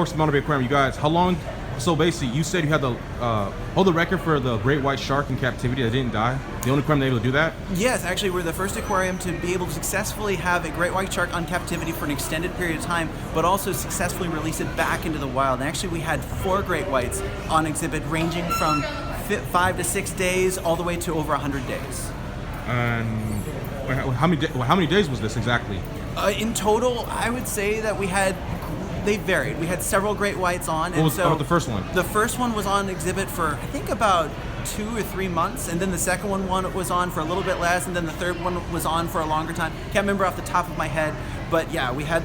course, Monterey Bay Aquarium, you guys, how long? So basically, you said you had the hold the record for the great white shark in captivity that didn't die. The only aquarium able to do that. Yes, actually, we're the first aquarium to be able to successfully have a great white shark on captivity for an extended period of time, but also successfully release it back into the wild. And actually, we had 4 great whites on exhibit, ranging from 5 to 6 days all the way to over 100 days. And how many days was this exactly? In total, I would say that they varied. We had several great whites on. What was the first one? The first one was on exhibit for, I think, about 2 or 3 months, and then the second one was on for a little bit less, and then the third one was on for a longer time. Can't remember off the top of my head, but yeah, we had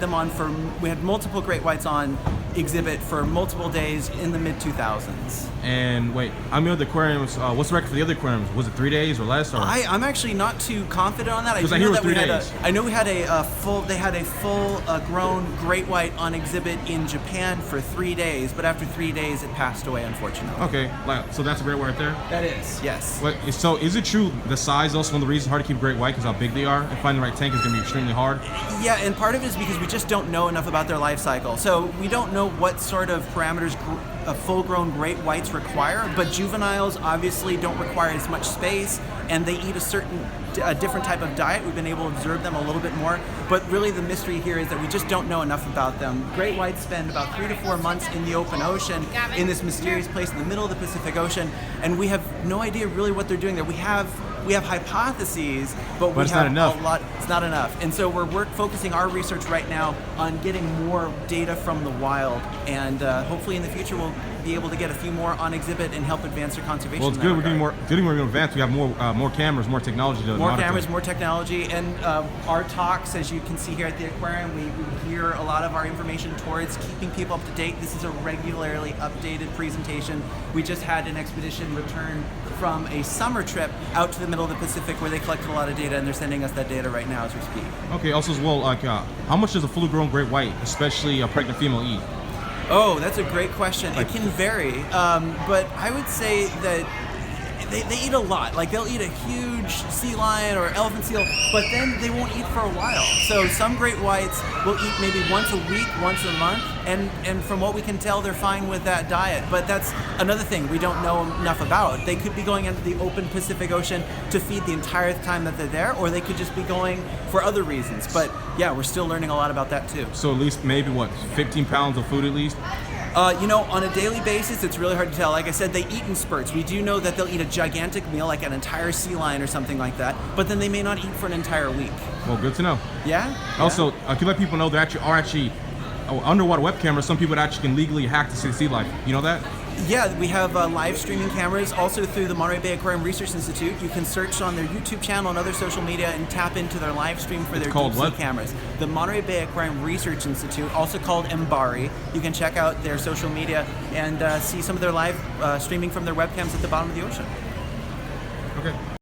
multiple great whites on exhibit for multiple days in the mid-2000s. And wait, I mean, the aquariums, what's the record for the other aquariums? Was it 3 days or less? Or? I'm actually not too confident on that. Because I hear it was 3 days. I know we had a full grown great white on exhibit in Japan for 3 days, but after 3 days it passed away, unfortunately. Okay, so that's a great white right there? That is, yes. So is it true the size also one of the reasons hard to keep great white because how big they are? And finding the right tank is going to be extremely hard? Yeah, and part of it is because we just don't know enough about their life cycle. So we don't know what sort of parameters full-grown great whites require, but juveniles obviously don't require as much space, and they eat a different type of diet. We've been able to observe them a little bit more, but really the mystery here is that we just don't know enough about them. Great whites spend about 3 to 4 months in the open ocean in this mysterious place in the middle of the Pacific Ocean, and we have no idea really what they're doing there. We have hypotheses, but it's not enough. It's not enough, and so we're focusing our research right now on getting more data from the wild, and hopefully in the future we'll be able to get a few more on exhibit and help advance their conservation. Well, it's good. We're getting more advanced. We have more cameras, more technology to more cameras, more technology, and our talks, as you can see here at the aquarium, we gear a lot of our information towards keeping people up to date. This is a regularly updated presentation. We just had an expedition return from a summer trip out to the middle of the Pacific where they collected a lot of data, and they're sending us that data right now as we speak. Okay. Also, as well, like how much does a fully grown great white, especially a pregnant female, eat? Oh, that's a great question. It can vary, but I would say that they eat a lot. Like, they'll eat a huge sea lion or elephant seal, but then they won't eat for a while. So some great whites will eat maybe once a week, once a month, and from what we can tell, they're fine with that diet. But that's another thing we don't know enough about. They could be going into the open Pacific Ocean to feed the entire time that they're there, or they could just be going for other reasons. But yeah, we're still learning a lot about that too. So at least maybe 15 pounds of food at least? On a daily basis, it's really hard to tell. Like I said, they eat in spurts. We do know that they'll eat a gigantic meal, like an entire sea lion or something like that, but then they may not eat for an entire week. Well, good to know. Yeah? Also, can you let people know there are actually underwater web cameras, some people that actually can legally hack to see sea life. You know that? Yeah, we have live streaming cameras also through the Monterey Bay Aquarium Research Institute. You can search on their YouTube channel and other social media and tap into their live stream for their deep sea cameras. The Monterey Bay Aquarium Research Institute, also called MBARI. You can check out their social media and see some of their live streaming from their webcams at the bottom of the ocean. Okay.